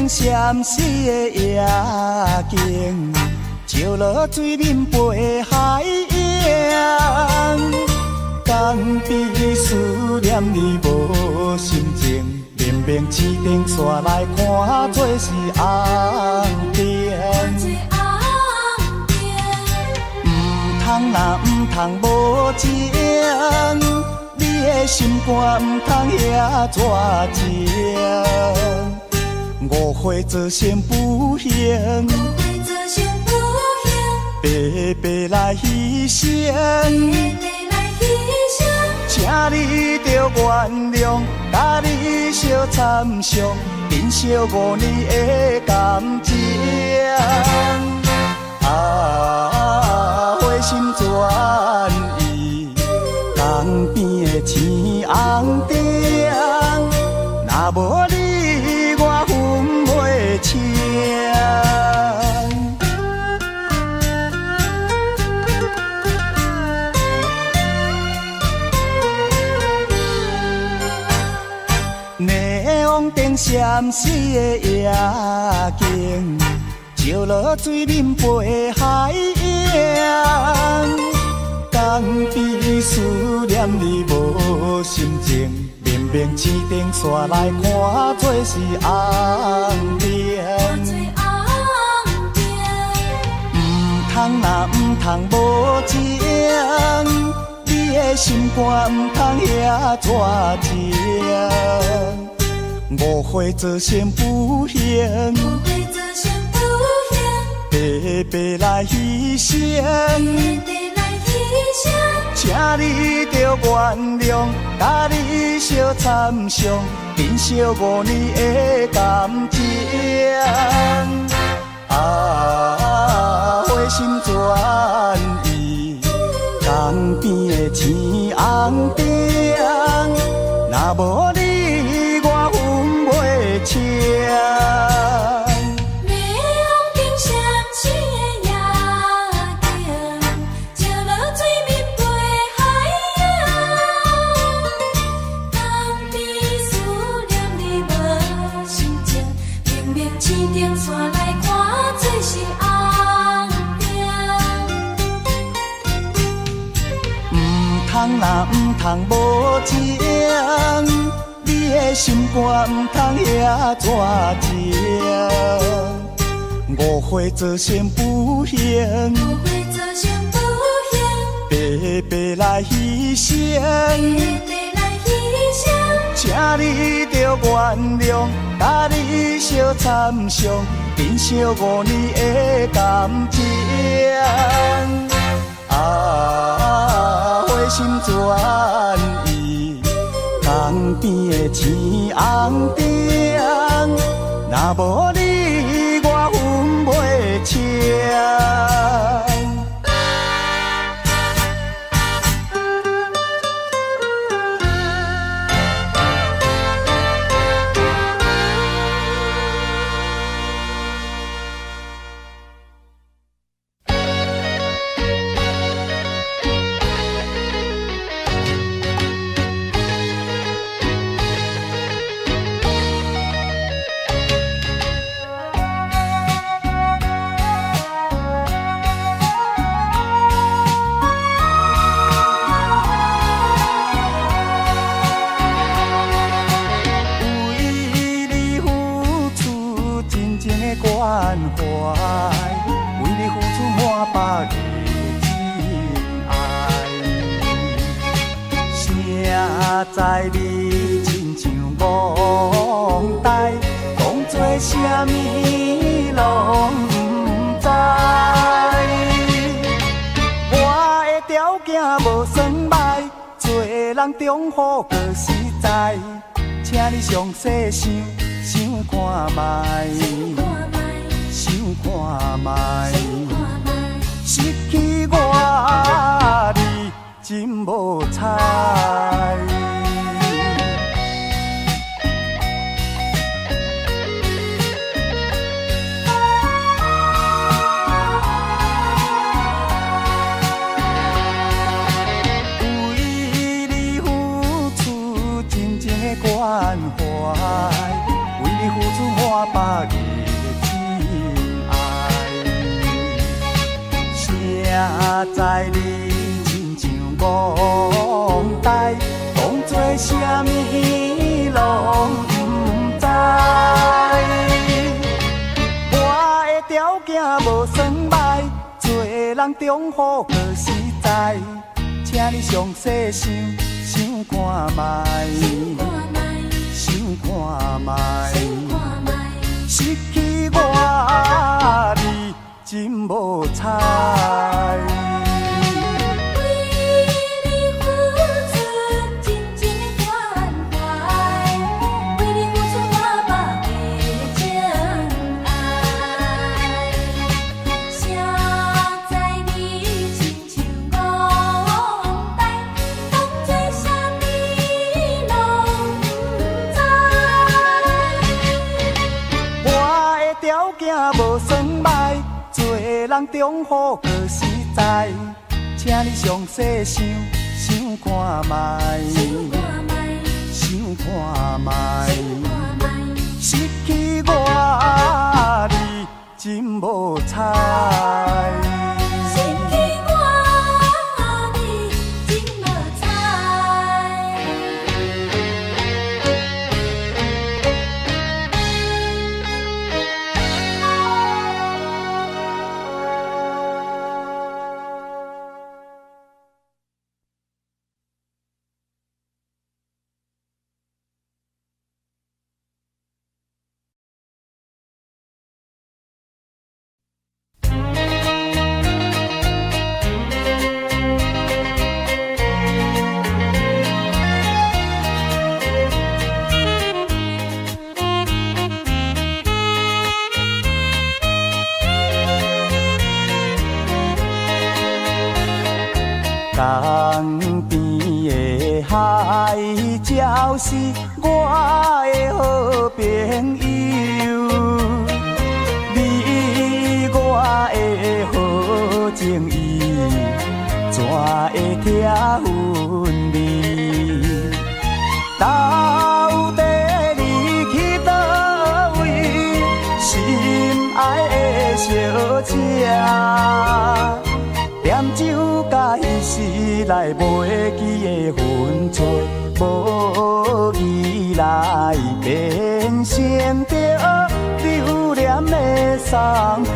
灯闪烁的夜景，照落水面陪海洋。江边思念你无心情，明明市顶煞来看做是红灯。唔通无情，你的心肝唔通遐绝情。误会做成不幸，白白来牺牲。请你着原谅，甲你相参详，珍惜5年的感情。花心转意，江边的青红灯，若无你我分袂清。霓虹灯闪烁的夜景，照落水面陪海洋。江边思念你无心情，明明市顶煞来看做是红灯。唔通无情，你的心肝唔通遐绝情。误会做成不幸，白白来牺牲。请你着原谅，甲你相参详，珍惜5年的感情。花心转意，江边的青红灯，若无你我分袂清。唔通无情，你的心肝唔通遐绝情。误会做成不幸，白白来牺牲。请你着原谅，甲你相参详，珍惜5年的感情。花心转意，江边的青红灯，若无你我分袂清。关怀，为你付出满百个真爱。谁知你亲像憨呆，讲做啥物拢不知。我的条件无算歹，做人忠厚搁实在，请你详细想看觅。想看觅，失去我你真无彩。为你付出真正的关怀，为你付出满百日。知你亲像憨呆，讲做啥物拢不知。我的条件无算歹，做人忠厚可实在，请你详细想看觅，想看觅，失去我你真无彩。无算歹，做人忠厚可实在，请你详细想看觅，想看觅，失去我你真无彩。江边的海鸟是我的好朋友，你我的好情谊，怎会听分离？到底你去倒位？心爱的小姐。点酒甲彼时来袂记的分寸，无意来变成着留恋的送品。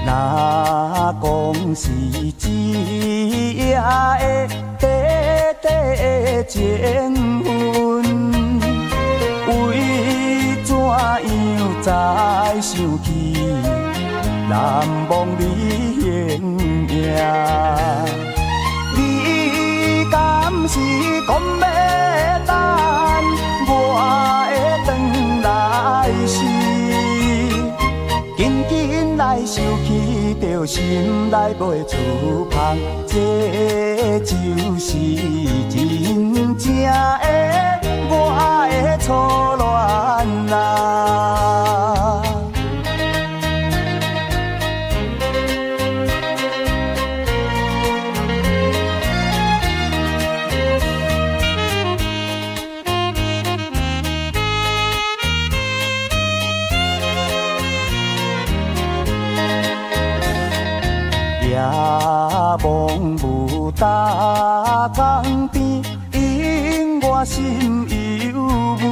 若讲是一夜的短短情分，为怎样再想起难忘你形影？你敢是讲要等我会转来时？紧紧来想起，着心内袂出芳，这就是真正的我的初恋啊！夜望雾搭江边，引我心忧闷。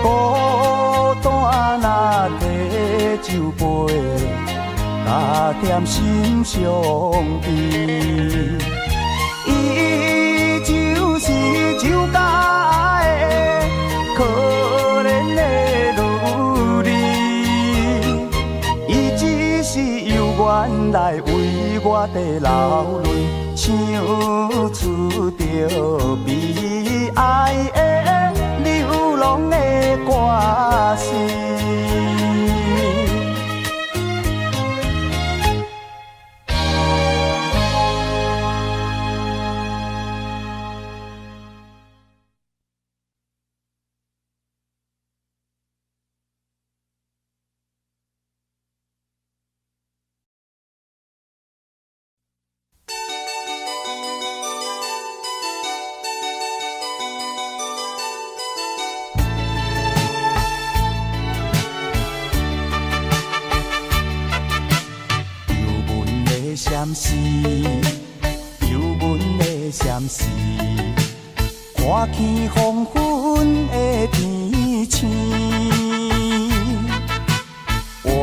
孤单若摕酒杯，加添心伤悲。伊就是酒家的可怜的女儿，伊只是由原来为我地流泪，唱出着悲哀的流浪的歌词。暂时，忧闷的暂时，看见黄昏的天星，怨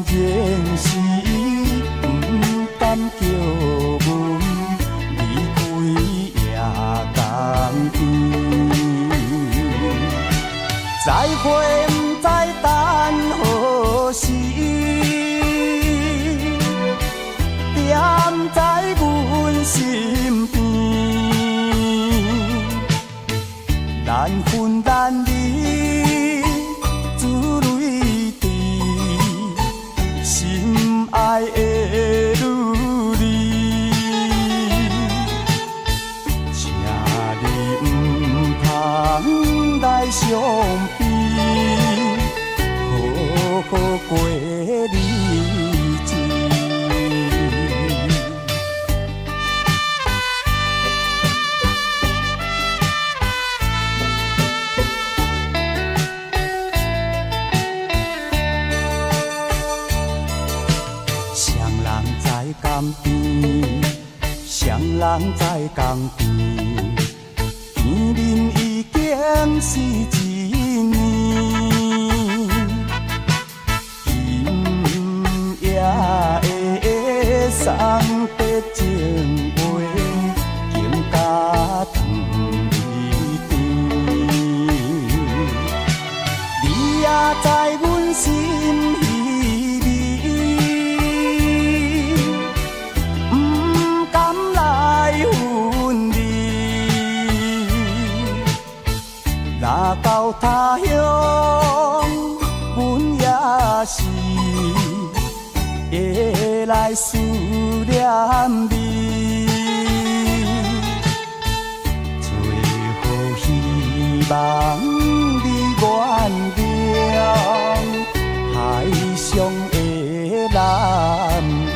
仍是不甘叫阮离开夜港边，再会不知等何时。踮在阮身边，难分难离，珠泪滴，心爱的女儿，请你不通来伤悲，好好过日子。江边，双人在江边，见面已经是一年。今夜的送别情话，更加长离甜。你也在阮心里面。若到他乡，阮也是会来思念你。最后希望你原谅海上的男儿。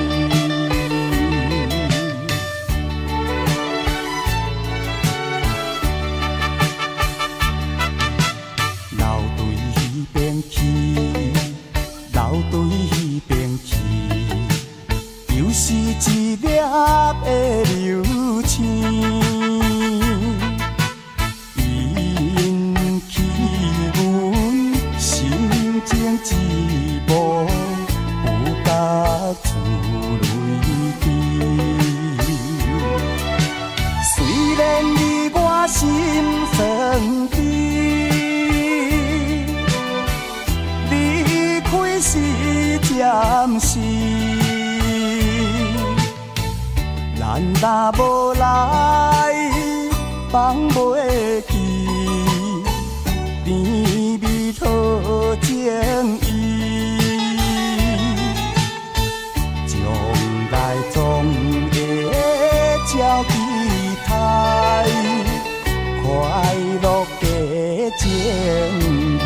流对彼边去，又是一粒的流星，引起阮心情寂寞，有甲珠泪滴。虽然离我心酸悲。是暂时，咱若无来放袂记，甜蜜好情意，将来总会照期待，快乐的情谊。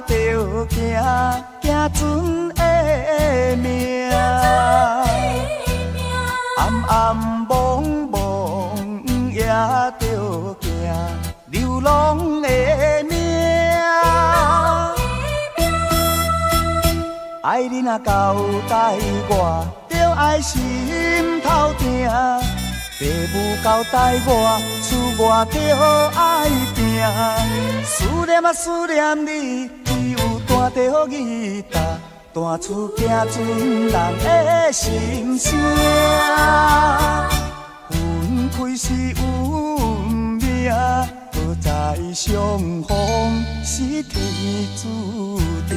着行，行船的命，暗暗蒙蒙也着行，流浪的命。爱你若交代我，着爱心头疼。父母交代我，厝外着爱拼。思念啊思念你，只有弹着吉他，弹出行船人的心声。分开是运命，不再相逢是天注定。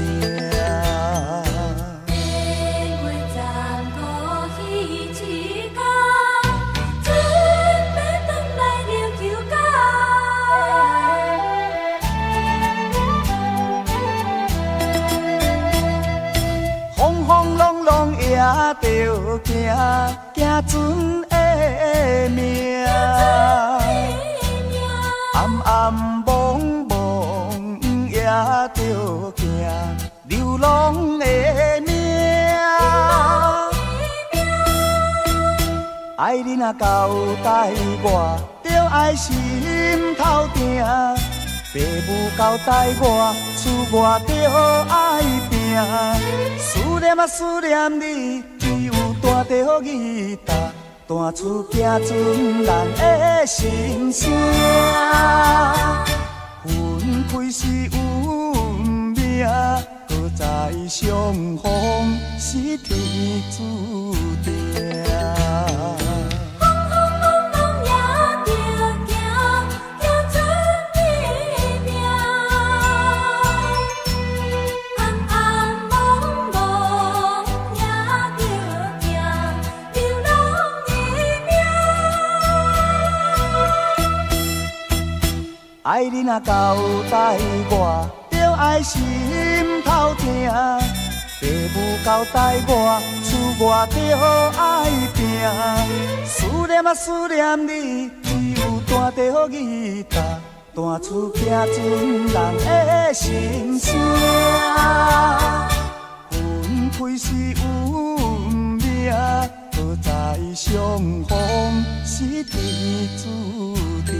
着行，行船的命。暗暗蒙蒙也着行，流浪的命。爱你若交代我，着爱心头定。爸母交代我，厝外着爱拼。思念啊思念你，只有弹着吉他，弹出行船人的心声。分开是运命，好在相逢是天注定。爱你若交代我，着爱心头定。爸母交代我，厝外着爱拼。思念啊思念你，只有弹着吉他，弹出行船人的心声。分开是运命，好在相逢是天注定。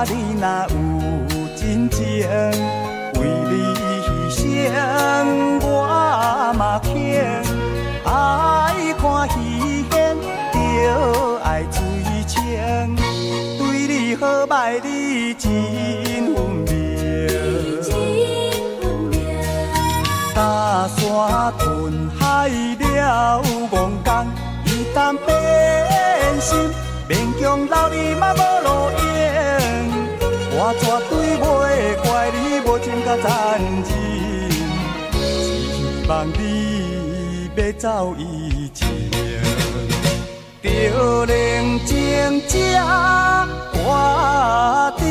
你若有真情，为你牺牲我嘛肯。爱看戏演，着爱水清。对你好歹你真分明。搭山吞海了戆工，伊担变心。勉强留你嘛无路用，我绝对袂怪你无情甲残忍，只希望你要走以前，着冷静才决定。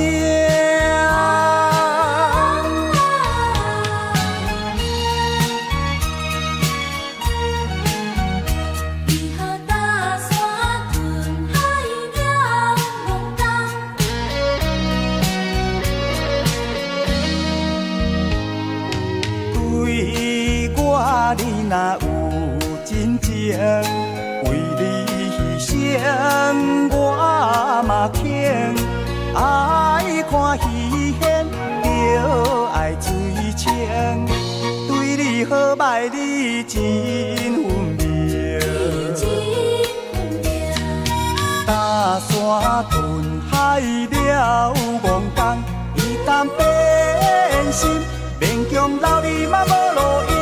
你若有真情，为你牺牲我嘛肯。爱看戏演，着爱水清。对你好歹你真分明。搭山吞海了戆工，伊担变心。勉强留你嘛无路用，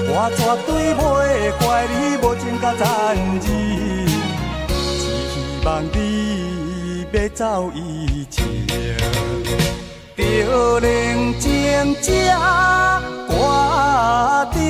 我绝对袂怪你无情甲残忍，只希望你要走以前，着冷静才决定。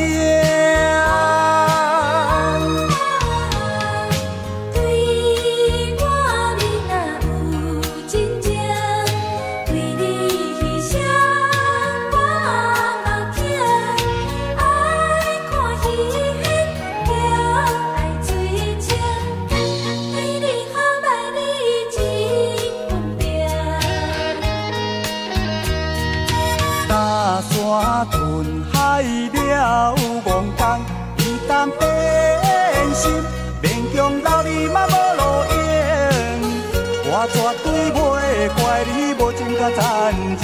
山吞海了戆工，伊担变心，勉强留你嘛无路用，我绝对袂怪你无情甲残忍，只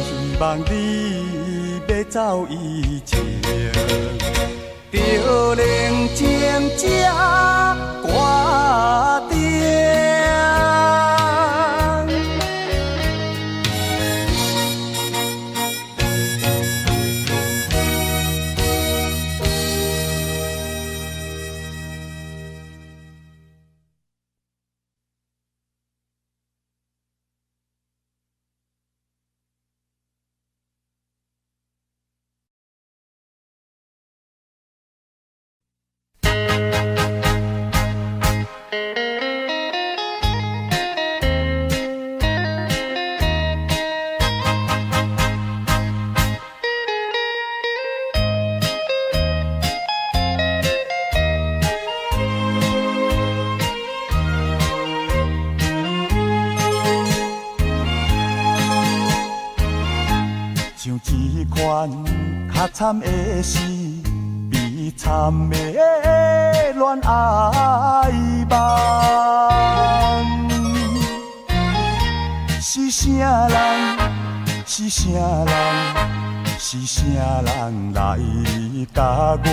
希望你要走以前，就冷静这决定。像一款较惨的事，悲惨的恋爱梦。是啥人？是啥人？是啥人来甲我，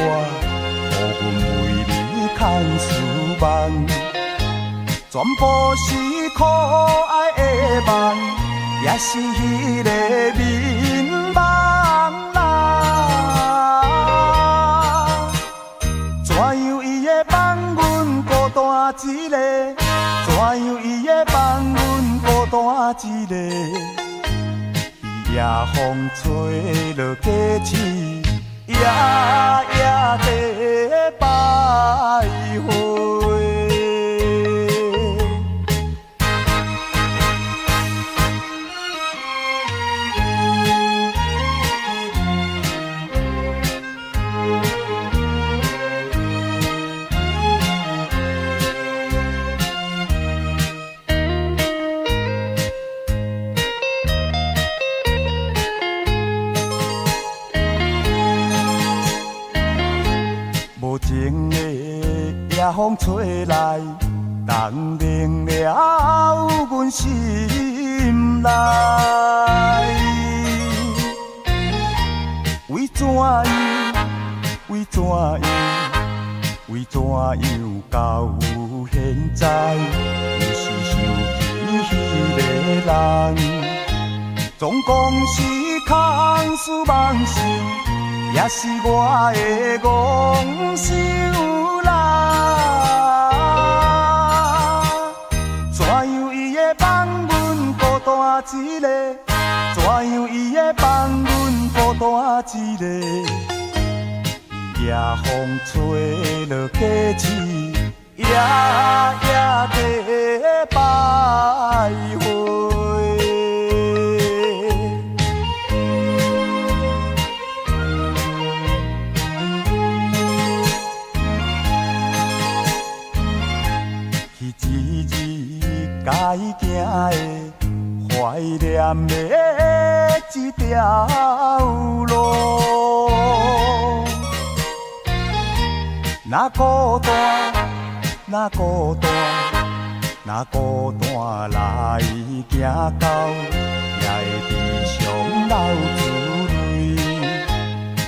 予阮为你牵思梦？全部是可爱的梦，也是迄个眠梦啦。怎样伊会放阮孤单一个？怎样伊会放阮孤单一个？夜风吹落街市，夜夜地徘徊。无情的夜风吹来，冻冷了阮心内。为怎样？为怎样？为怎样到现在，又是想起迄个人？总讲是空思梦想。也是我的戆手啦，怎样伊会放阮孤单一个？怎样伊会放阮孤单一个？夜风吹落街市，夜夜地徘徊。该行的、怀念的一条路，若孤单，若孤单，若孤单来行到，也会悲伤流珠泪。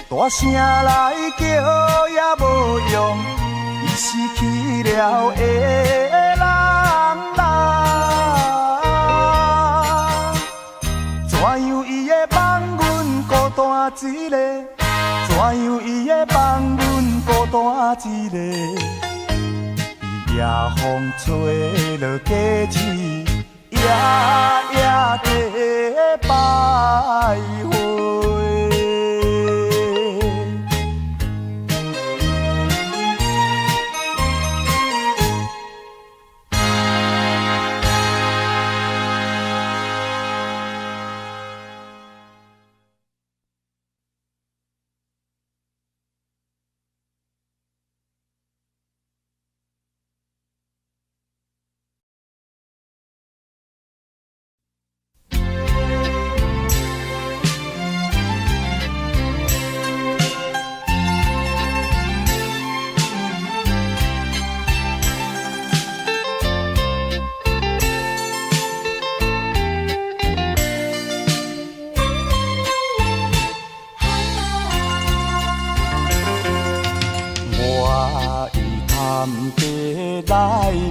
大声来叫也无用，伊失去了的人啦。怎样伊会放阮孤单一个？怎样伊会放阮孤单一个？夜风吹落街市，夜夜地徘徊。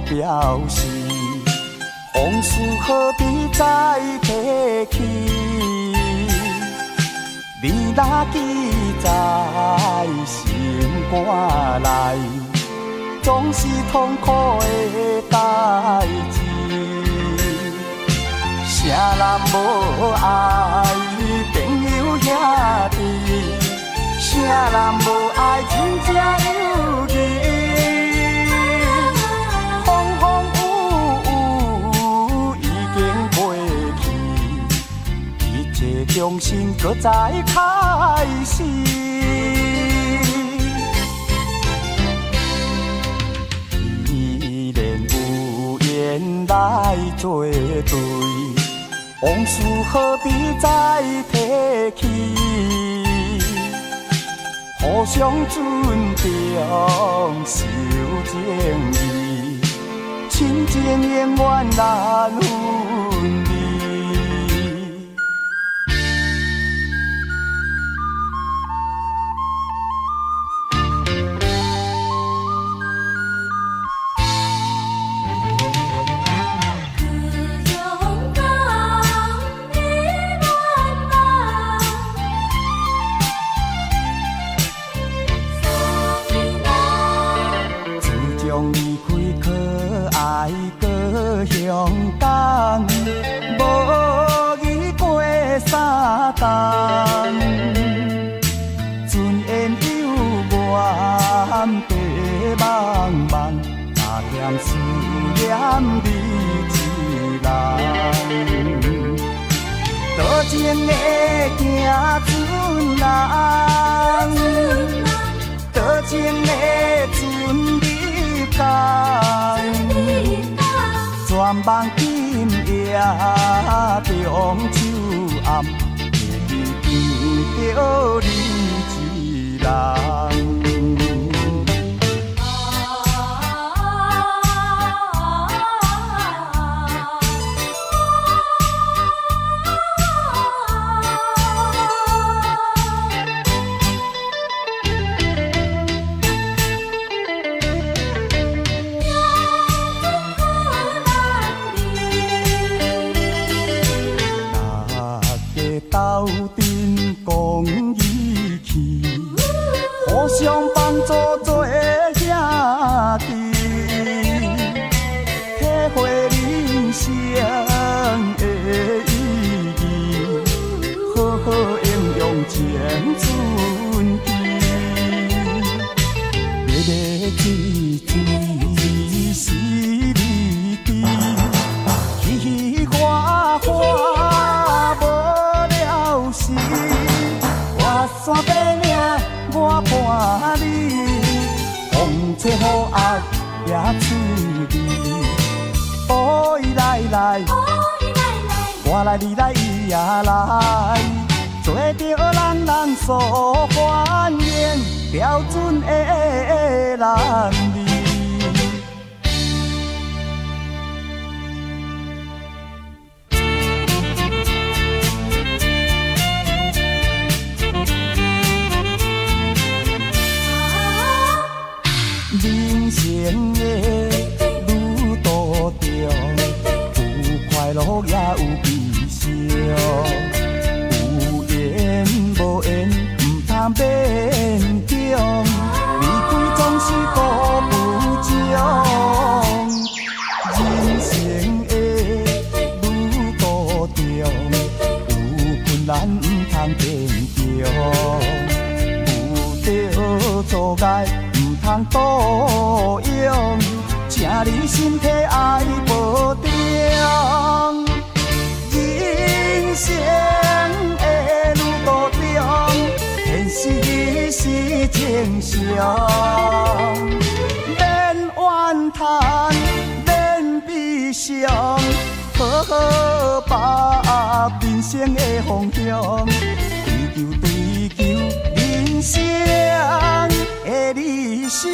表示，往事何必再提起？你若记在心肝内，总是痛苦的代志。谁人无爱朋友兄弟？谁人无爱亲情友谊？风风雨雨已经过去，一切重新搁再开始。依然有缘来作对，往事何必再提起？互相尊重，守情义，亲情永远难分离。香港无遇过三冬，尊严有缘白茫茫，哪嫌思念你一人？多情的行船人，多情的船你港。全梦今夜中秋暗，见着你一人。斗阵讲义气，互相帮助做兄弟，体会人生的意义，好好应用青春期，热热水水是你知，喜喜欢欢。山白领我伴你，风吹雨压也出味。哦，伊来来，我来你来伊也来，做着人人所欢迎标准的男儿。人生的路途中，有快乐也有悲伤，有缘无缘唔通勉强，离开总是顾不将。人生的路途中，有困难唔通坚强，有着阻碍。通多用，请你身体爱保重。人生的路途中，现实是正常，免怨叹，免悲伤，好好把握人生的方向，追求人生的理想。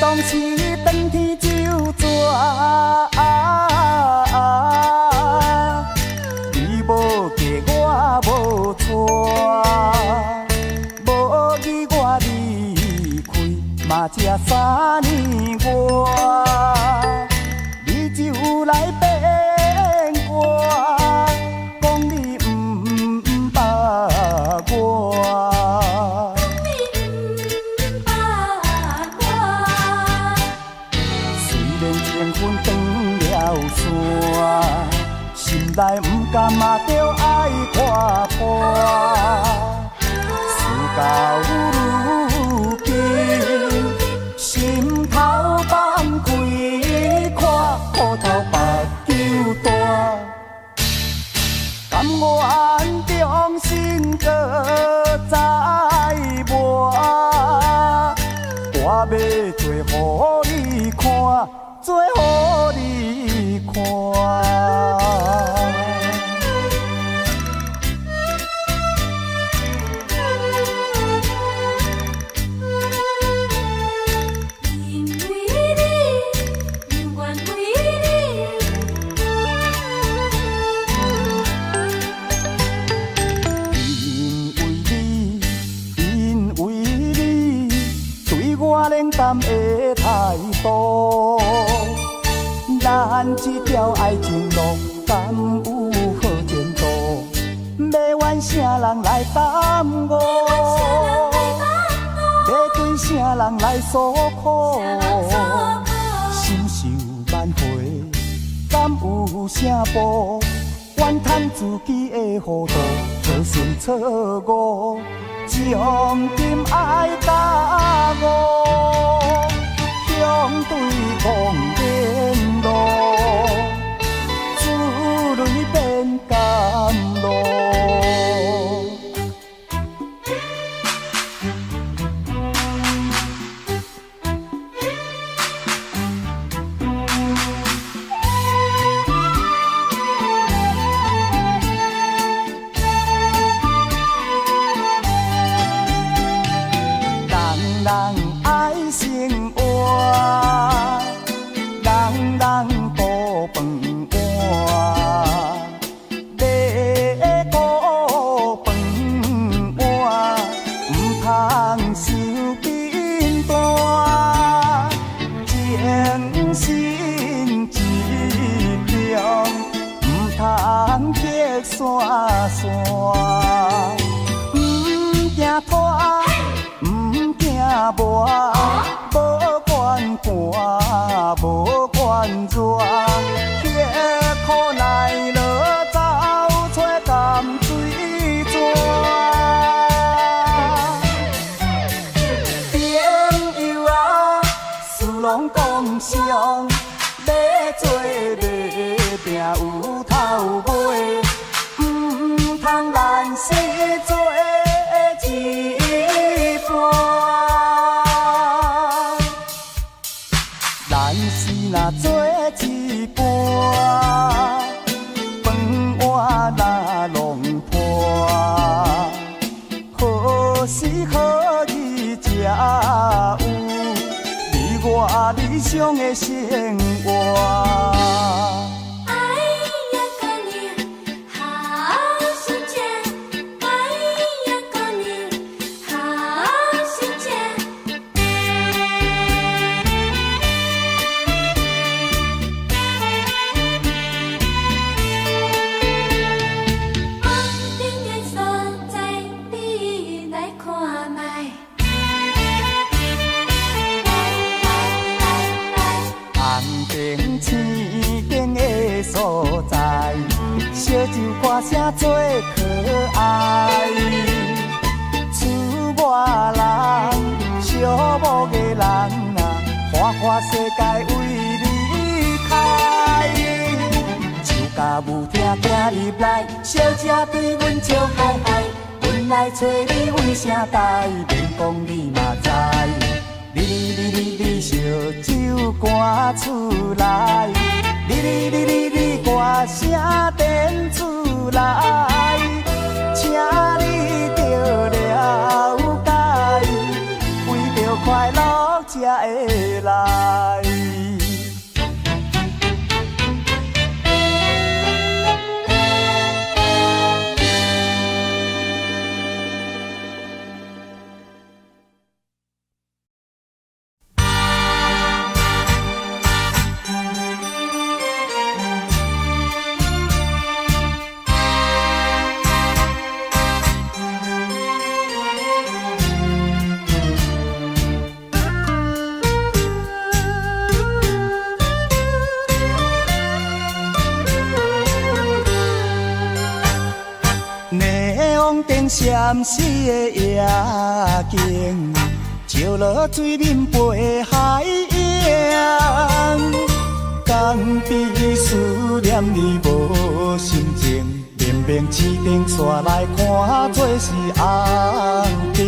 总是转天就逝。你无嫁我无娶，无义我离开，嘛才3年外，你就来变卦，讲你不捌我。心内不甘嘛，着爱看破。事到如今，心头放开看，苦头目睭大。甘愿重新搁再磨，我要做予你看，做予你看。冷淡的态度，咱这条爱情路敢有好前途？要怨啥人来耽误？要对啥人来诉苦？心受万回，敢有啥补？怨叹自己的糊涂，错顺错误。将今爱甲我，向对讲天路，珠泪变甘露。人爱生活，人顾饭碗，要顾饭碗，唔通受紧担，精神质量唔通激散散，唔惊拖。无管寒，无管热，迄苦耐落走出甘水泉。朋友啊，事拢讲上，要做要拼有头尾，唔通难死做一半。若做一半，饭碗若弄破，何时何以才有你我理想的生活？所在，小酒歌声最可爱。厝外人，小某个人啊，花世界为你开。酒家舞厅行入来，小姐对阮笑嗨嗨。阮来找你为啥代？免讲你嘛知。你烧酒赶厝来。你歌声电出来，请你着了解，为着快乐才会来。死的夜景，照落水面陪海洋。江边思念你无心情，明明市顶煞来看做是红灯。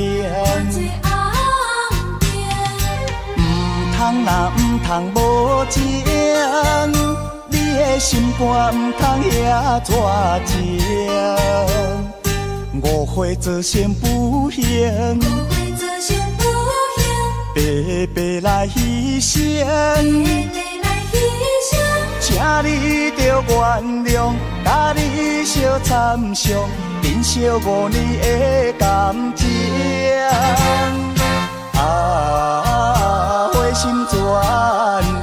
唔通无情，你的心肝唔通遐绝情。误会造成不幸，白白来牺牲。请你着原谅，甲你相参详，珍惜5年的感情。花心转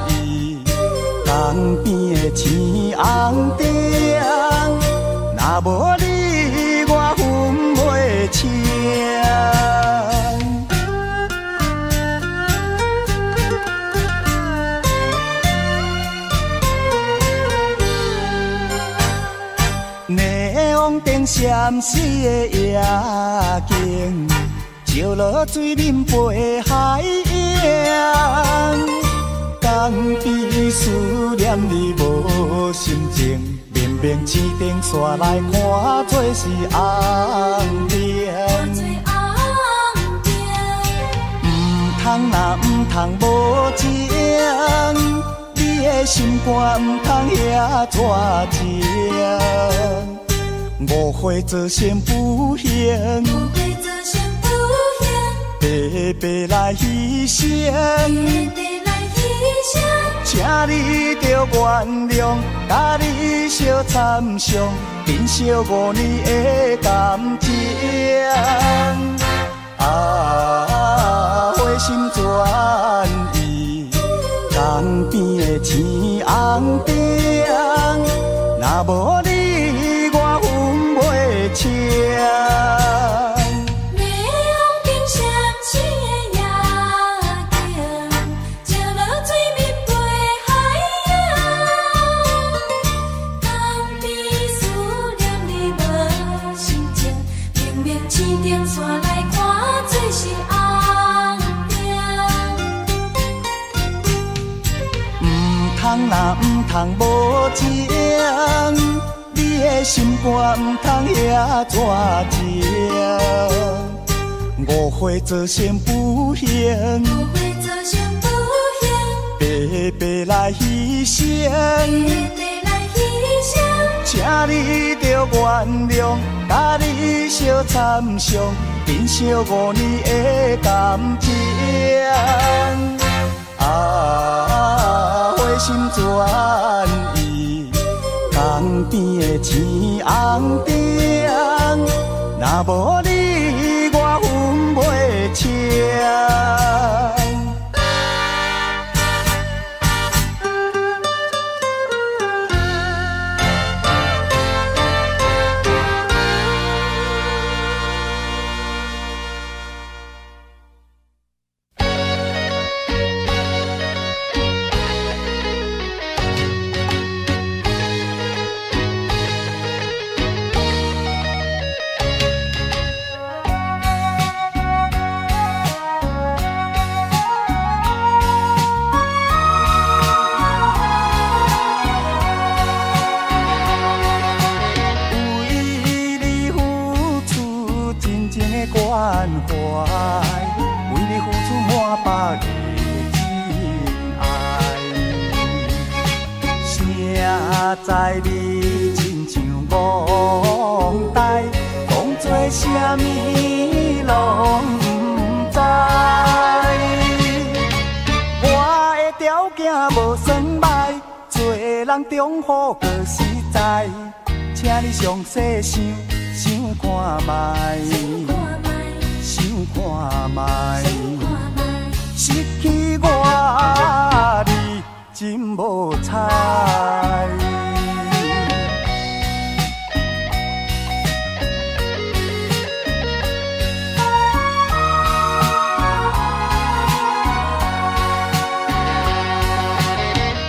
意，江边的青红灯，若无你我分袂清。霓虹灯闪死的夜景，照落水面陪海洋。江边思念你无心情，明明市顶煞来看做是红灯。唔通无情，你的心肝唔通遐绝情。误会造成不幸，白白来牺牲。请你着原谅，甲你相参详，珍惜5年的感情。花心转意，江边的青红灯，若无你我分袂清。唔通无情，你的心肝唔通遐绝情。误会造成不幸，白白来牺牲。请你着原谅，甲你相参详，珍惜5年的感情。花心转意，江边的青红灯，若无你我分袂清。关怀，为你付出满百个真爱。谁知你亲像憨呆，讲做啥物拢不知。我的条件无算歹，做人忠厚搁实在，请你详细想看卖。想看卖，失去我你真无彩。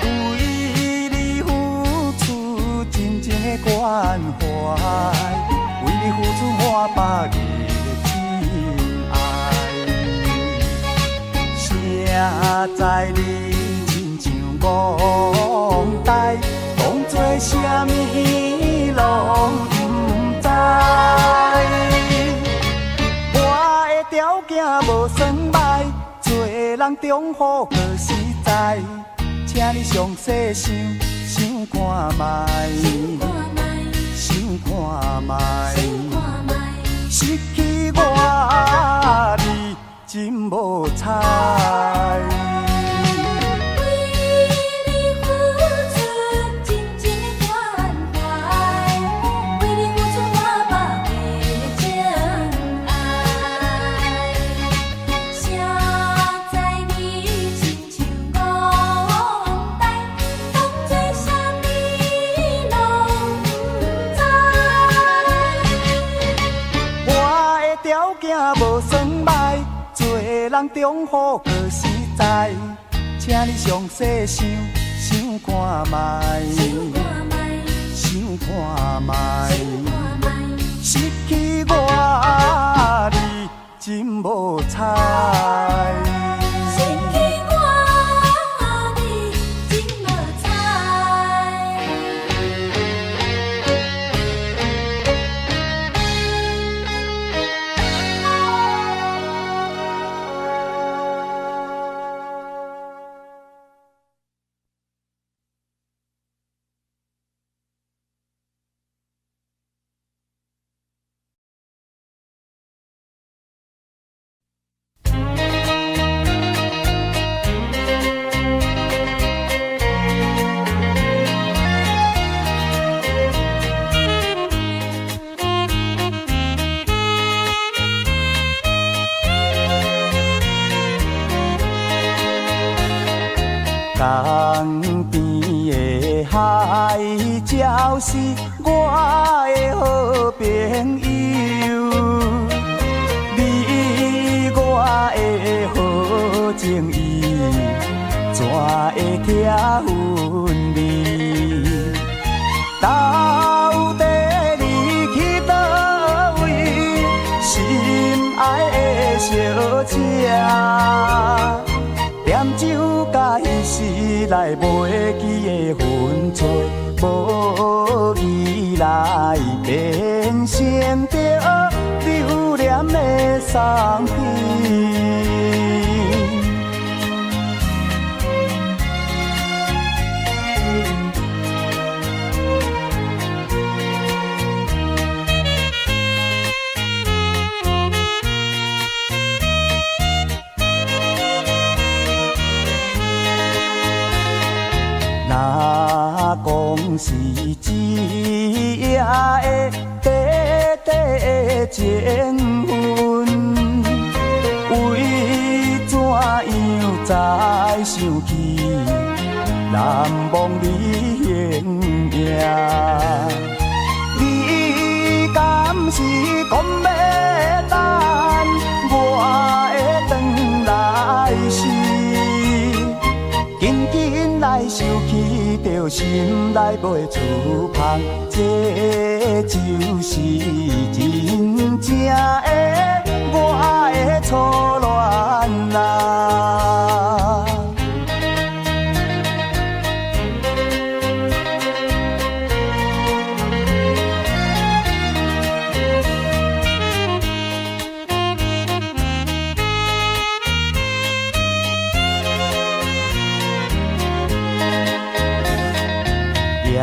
为你付出真正的关怀，为你付出满百个。知你亲像憨呆，讲做啥物拢不知。我的条件无算歹，做人忠厚可实在，请你详细想看觅，想看觅，失去我你真无彩。无算歹，做人忠厚可实在，请你详细想看觅，想看觅，失去我你真无彩。江边的海鸟是我的好朋友，你我的好情谊，怎会听分离？到底你去倒位？心爱的小姐。点酒甲彼时来袂记的分寸，无意来变成着留恋的送品。若讲是一夜的短短情分，为怎样再想起难忘你形影？你敢是讲要等我会转来时？紧紧来想起着心内袂出香，这就是真正的我的初恋啊！夜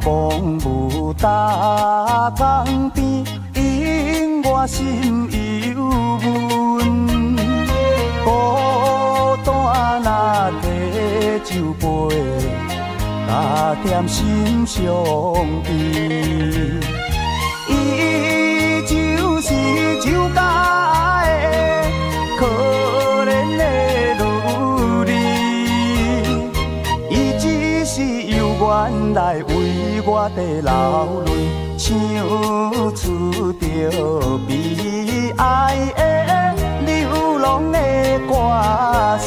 望雾搭江边，引我心忧闷。孤单若摕酒杯，加添心伤悲。伊就是酒家的可怜的女儿，伊只是由原来为我地流泪，唱出着悲哀的流浪的歌词。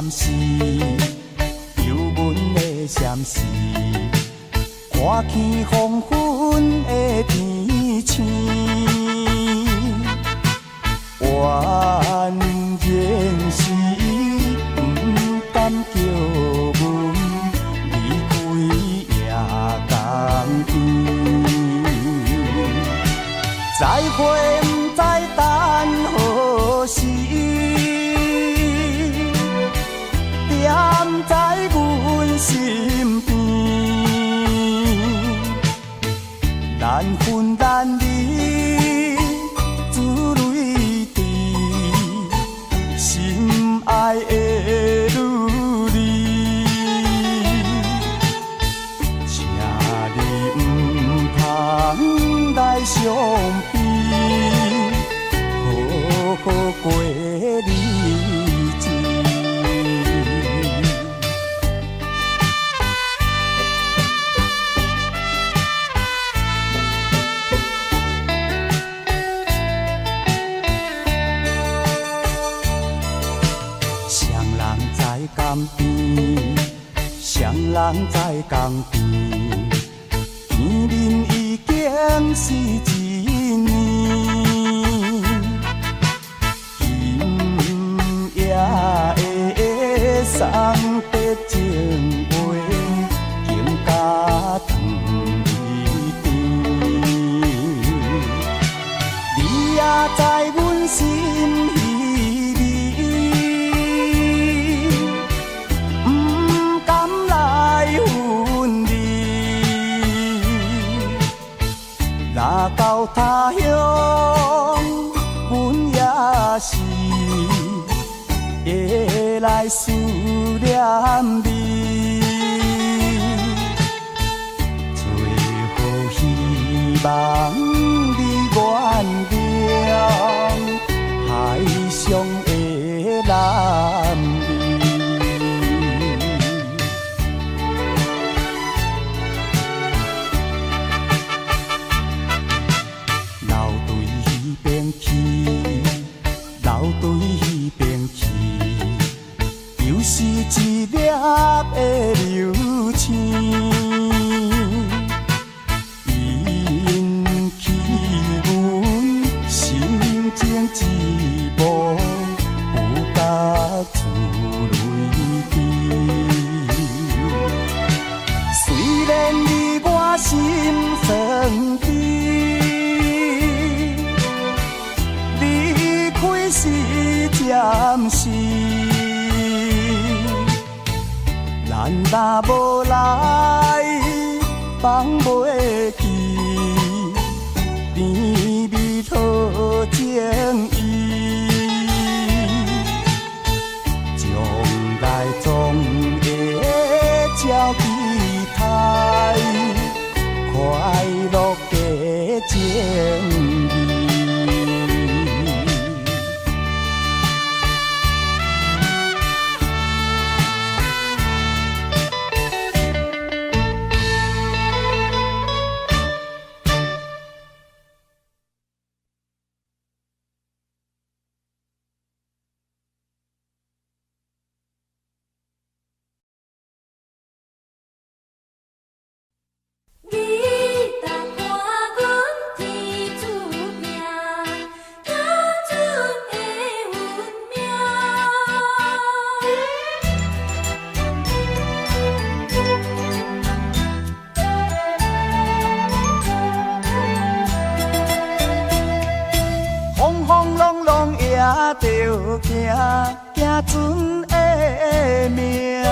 闪示，忧闷的闪示，看见黄昏的天星，怨言是不敢叫阮离开夜港边，再会不知等何时。踮在阮身边，难分难离，珠泪滴，心爱的女儿，请你不通来伤悲，好好过日子。江边，双人在江边，见面已经是一年。今夜的送别情话，更加长一点。你也在阮心里。若到他乡，阮也是会来思念你。最后希望你原谅海上的男儿。对彼边去，又是一粒的流星，引起阮心情寂寞，有甲珠泪滴。虽然离我心酸悲。是暂时，咱若无来放袂记，甜蜜好情意，将来总会照期待，快乐的情谊。着行行船的命，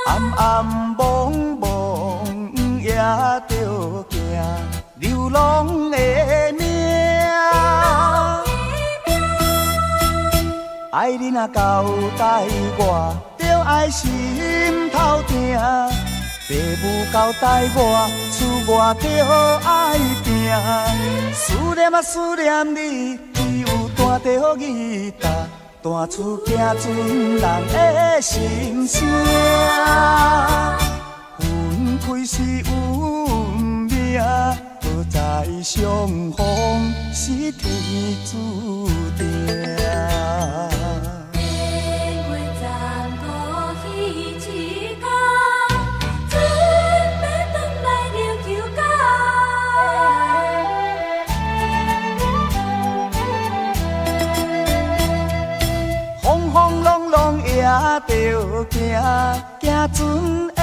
暗暗蒙蒙也着行流浪的命。爱你若交代我，着爱心头疼。爸母交代我，厝外着爱拼。思念啊思念你，只有弹着吉他，弹出行船人的心声。分开是运命，无再相逢是天注定。行，行船的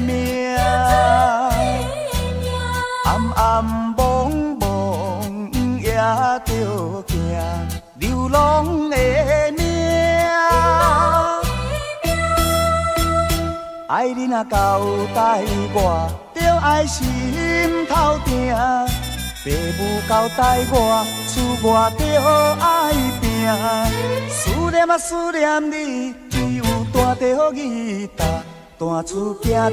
命。暗暗蒙蒙也着行，流浪的命。爱你若交代我，着爱心头定。爸母交代我，厝外着爱拼。思念啊思念你，只有带着吉他，弹出行船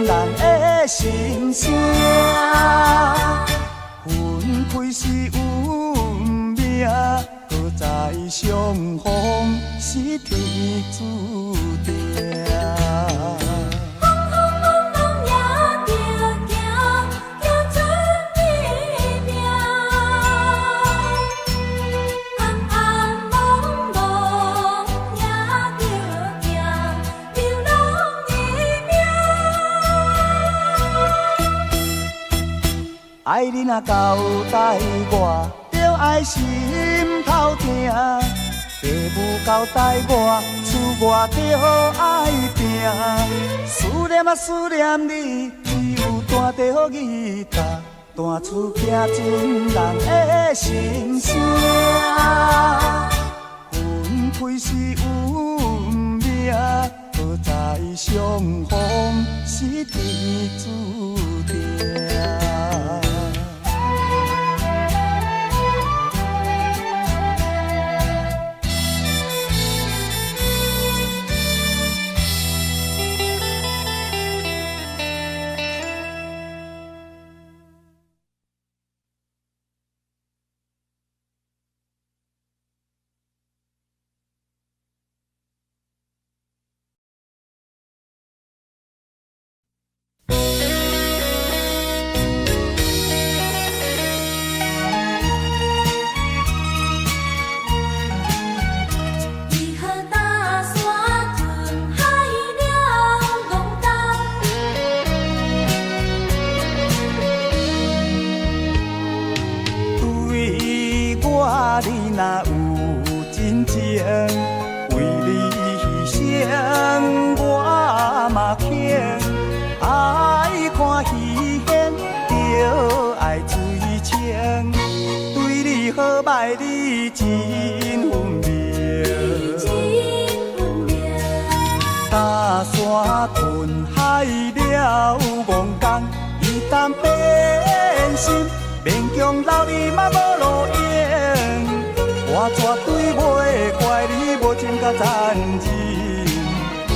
人的心声。分开是运命，搁再相逢是天注定。爱你若交代我，着爱心头定。爸母交代我，厝外着爱拼。思念啊思念你，只有带着吉他，弹出行船人的心声。分开是运命，搁再相逢是天注定。你若有真情，为你牺牲我嘛肯。爱看戏现，着爱水清。对你好歹你真分明。搭山吞海了戆工，伊担变心，勉强留你嘛无路用。我绝对袂怪你无情甲残忍，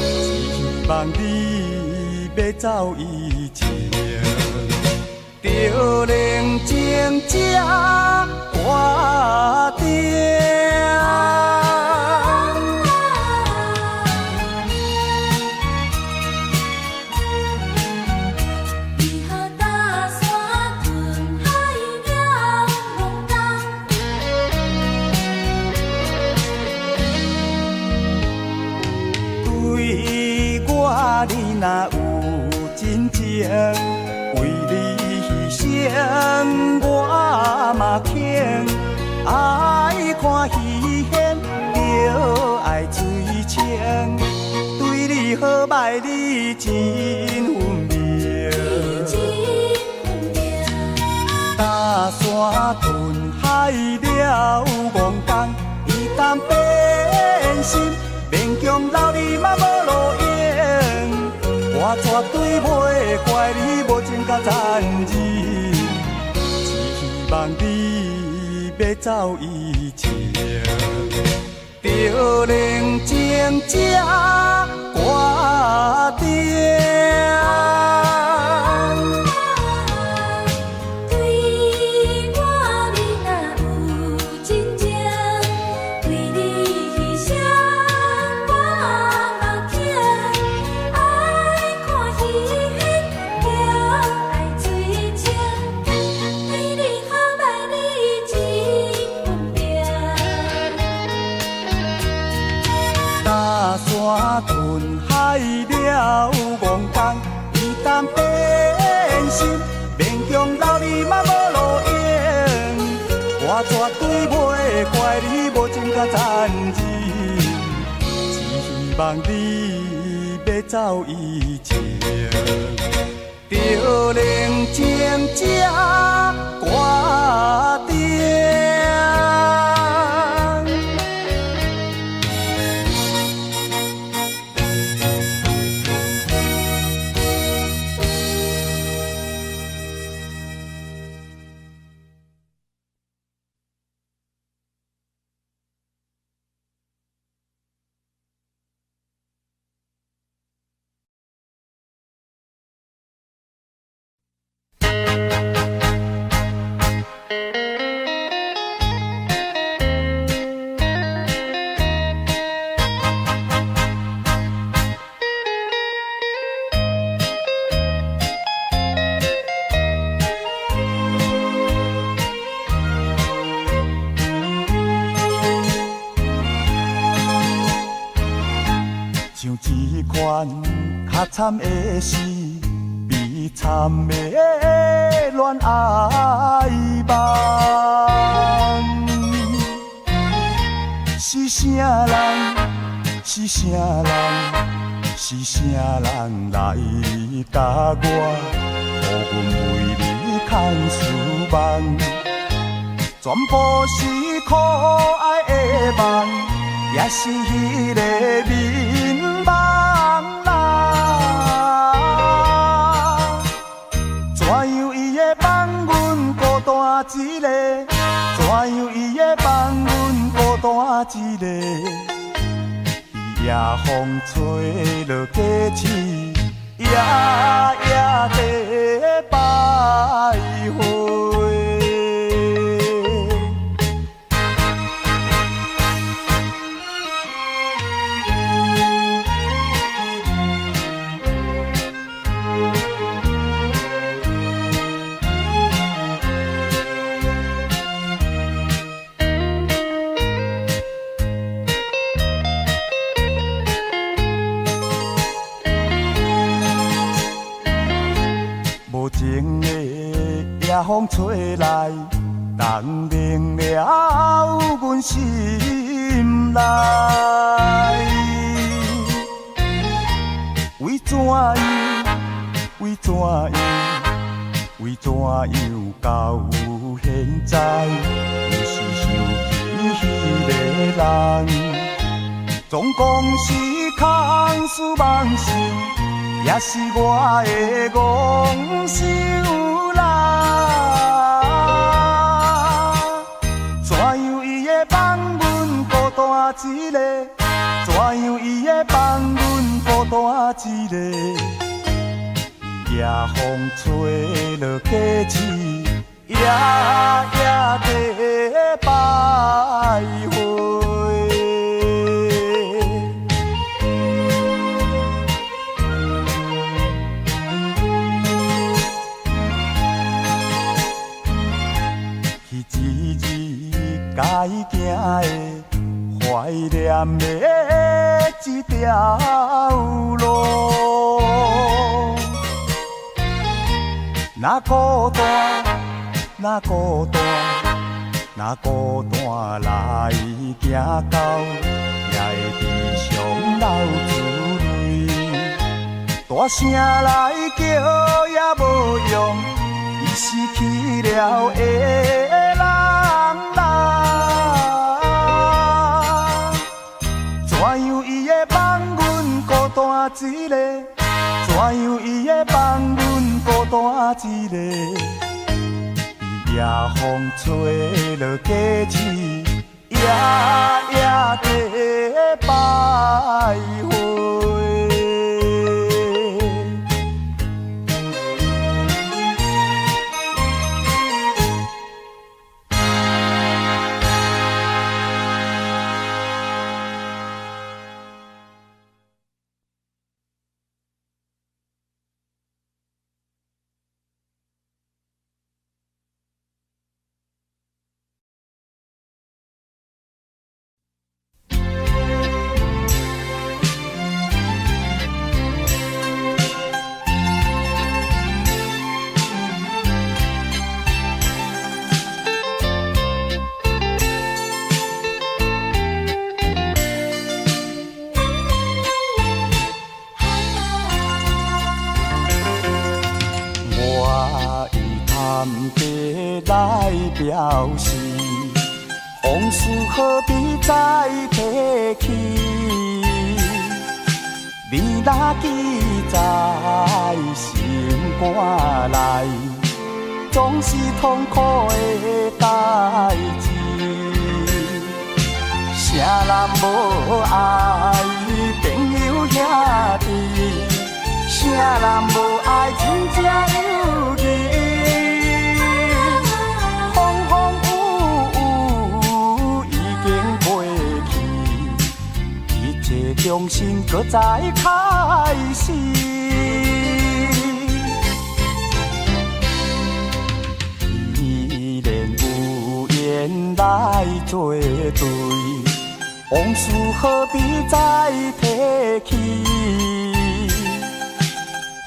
希望你要走以前，着冷静才决定。你若有真情，为你牺牲我嘛肯。爱看戏现，着爱水清。对你好歹你真分明。搭山吞海了戆工，伊担变心，勉强留你嘛无路用。我绝对袂怪你无情甲残忍，希望你要走以前，着冷静才决定。山吞海了戆工，伊担变心，勉强留你嘛无路用。我绝对袂怪你无情甲残忍，希望你要走以前，就冷静这决定。像一款较惨的事，悲惨的恋爱梦。是啥人？是啥人？是啥人来甲我，予阮为你牵思梦？全部是可爱的梦，也是迄个眠梦啦。怎样伊会放阮孤单一个？怎样伊会放阮孤单一个？夜风吹落街市，夜夜地徘徊。无情的夜风吹来，冻凝了阮心内。为怎样？为怎样？为怎样到现在，又是想起迄个人？总讲是空思梦想。也是我的戆手啦，怎样伊会放阮孤单一个？怎样伊会放阮孤单一个？夜风吹落街市，夜夜地徘徊。该行的、怀念的一条路，若孤单，若孤单，若孤单来行到，也会悲伤流珠泪。大声来叫也无用，伊失去了的人啦。怎样伊会放阮孤单一个？怎样伊会放阮孤单一个？夜风吹落街市，夜夜地徘徊。地来表示，往事何必再提起？你若记在心肝内，总是痛苦的代志。啥人无爱朋友兄弟？啥人无爱亲情友谊？风风雨雨已经过去，一切重新搁再开始。依然有缘来作对，往事何必再提起？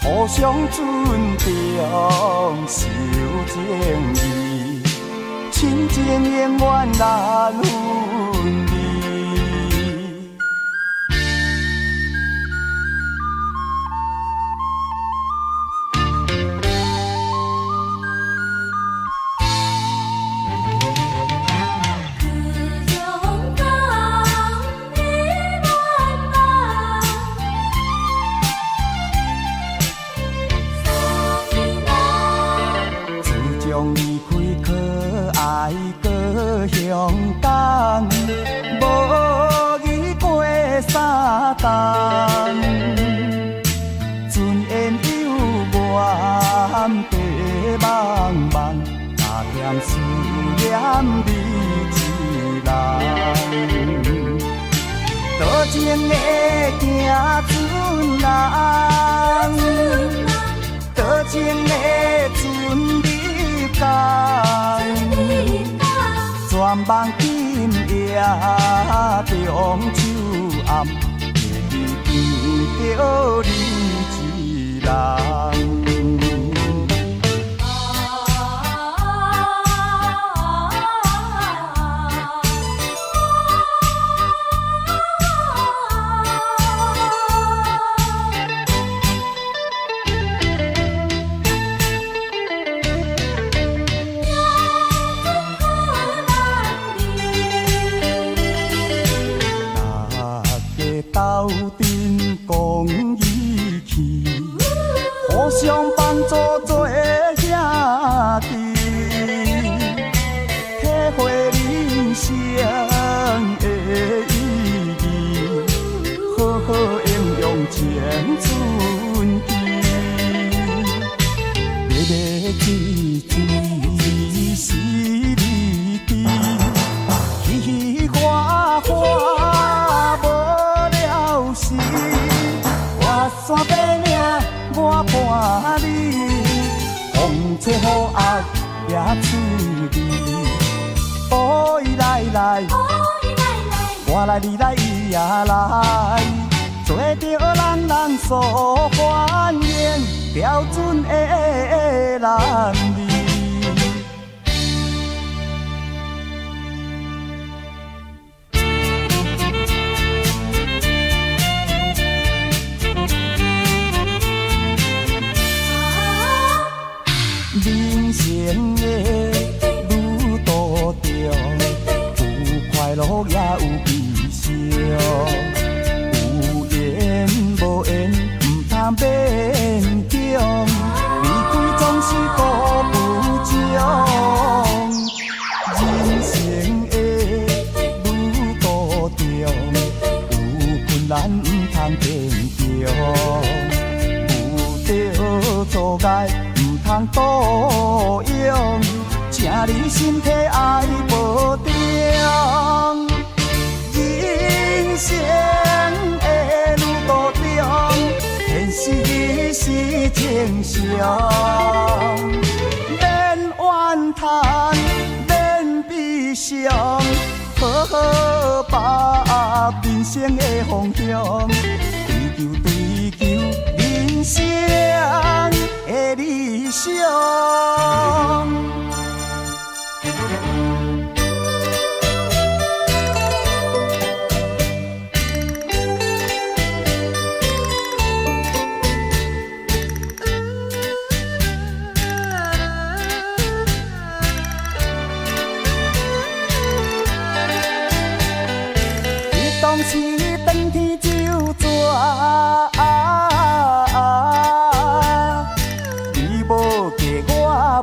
互相尊重，守情义，亲情永远难分离。勇敢，无遇过三冬，尊严有缘，地茫茫，哪嫌思念你一人？多情的行船人，多情的船你港。全梦今夜中秋暗，夜见着你一人。斗阵讲义气，互相帮助做兄弟，体会人生的意义，好好应用青春期，热热水水是你的，喜喜欢欢。山白命我伴你，风吹雨压也出味。哦，伊来来，我来你来伊也来，做着人人所欢迎标准的男儿。人生的路途中，有快乐也有悲伤，有缘无缘唔通勉强，离开总是顾不将。人生的路途中，有困难唔通坚强，有着阻碍。通多用，请你身体爱保重。人生的路途中，现实是正常，免怨叹，免悲伤，好好把握人生的方向，追求人生的理想。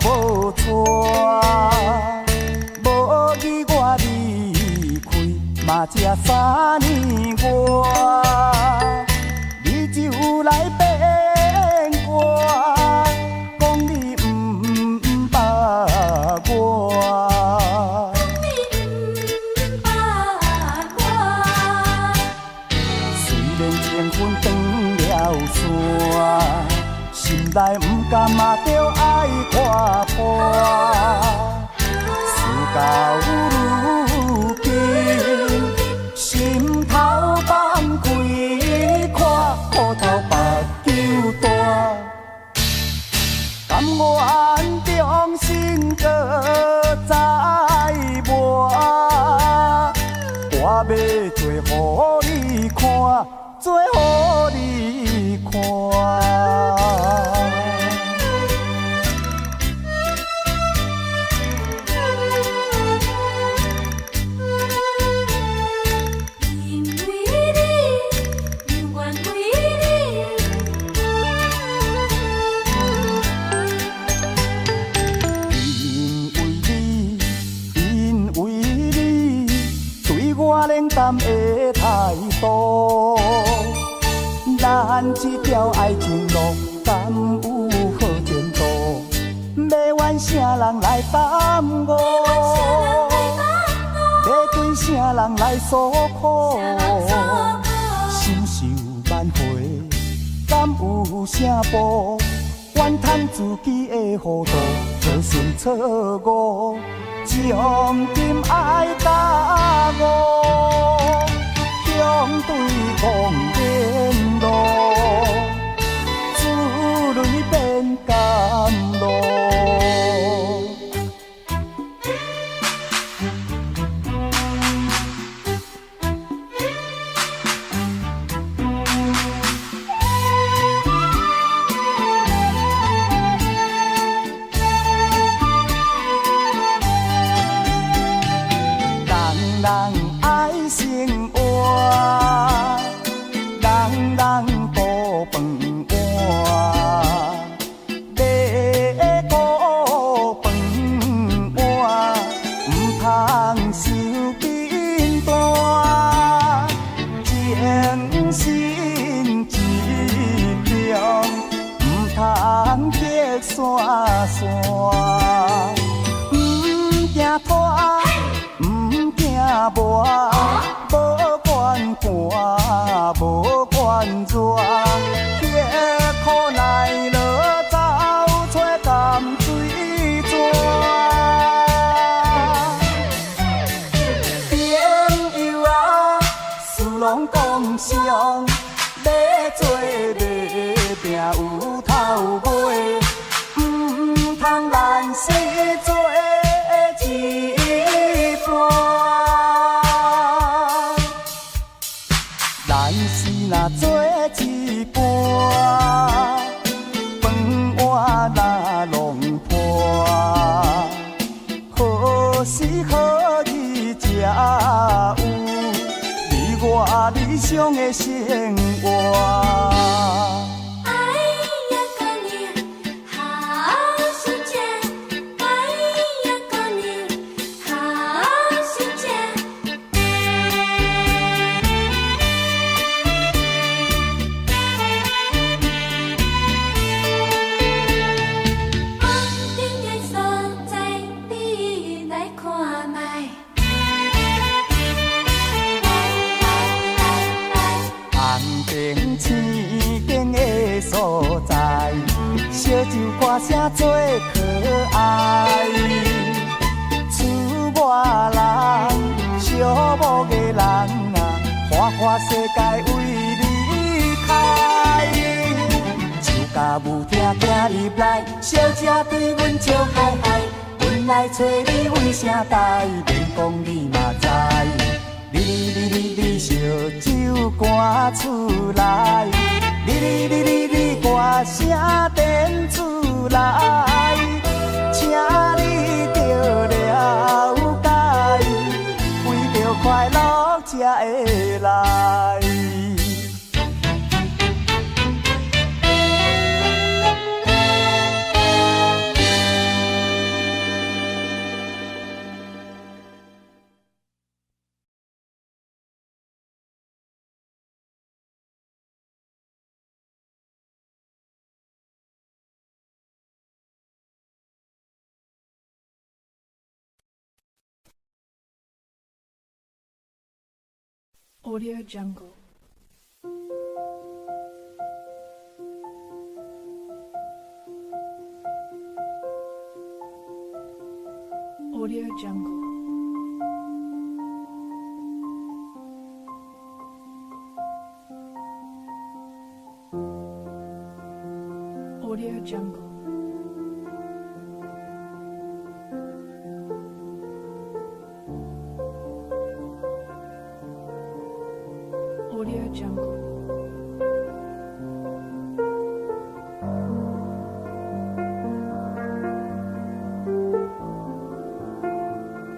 无错，无义我离开嘛才3年外，你就来变我，讲你不捌我。虽然情分断了线，心内不甘嘛着爱看破，事到如今，心头放开看，苦头目睭大，甘愿重新搁再磨，我要做予你看，做予你看。冷淡的态度，咱这条爱情路敢有好前途？要怨啥人来耽误？要对啥人来诉苦？心受万回，敢有啥补？怨叹自己的糊涂，错顺错误。将今爱甲我，相对讲天路，子女变甘露。人爱生活，人顾饭碗，要顾饭碗，唔通受紧单，情深一条，唔通隔山山，唔惊拖。无管寒，无管热，迄苦耐落走出甘水泉。朋友啊，事拢讲上，要做要拼有头尾，唔通难死做一半。若做一半，饭碗若弄破，何时何以才有你我理想的生活？所在，小酒歌声最可爱。厝外人，小某个人啊，花世界为你开。酒家舞听行入来，小姐对阮笑嗨嗨，阮来找你为啥代？免讲你嘛知。你烧酒赶出来。你歌声伝出来，请你着了解，为着快乐才会来。Audio Jungle. Audio Jungle. Audio Jungle. Audio Jungle.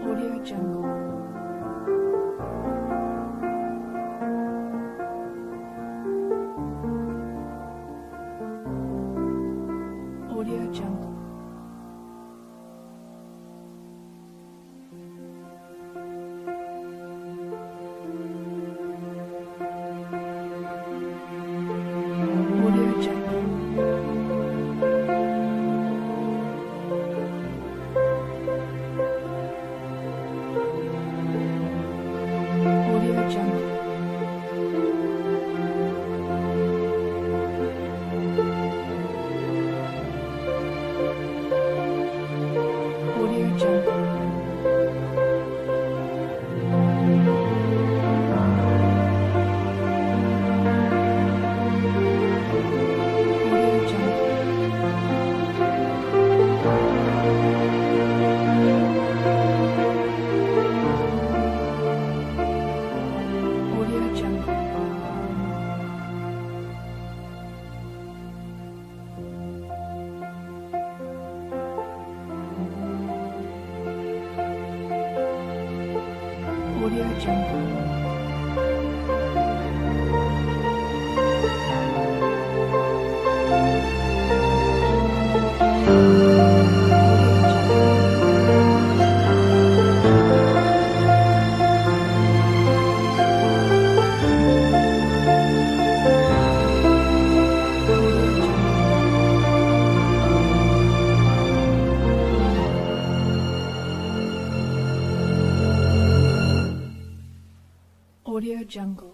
Audio Jungle. Audio Jungle. Audio Jungle. Audio Jungle. Audio Jungle. Audio Jungle. Audio Jungle. Audio Jungle. Audio Jungle.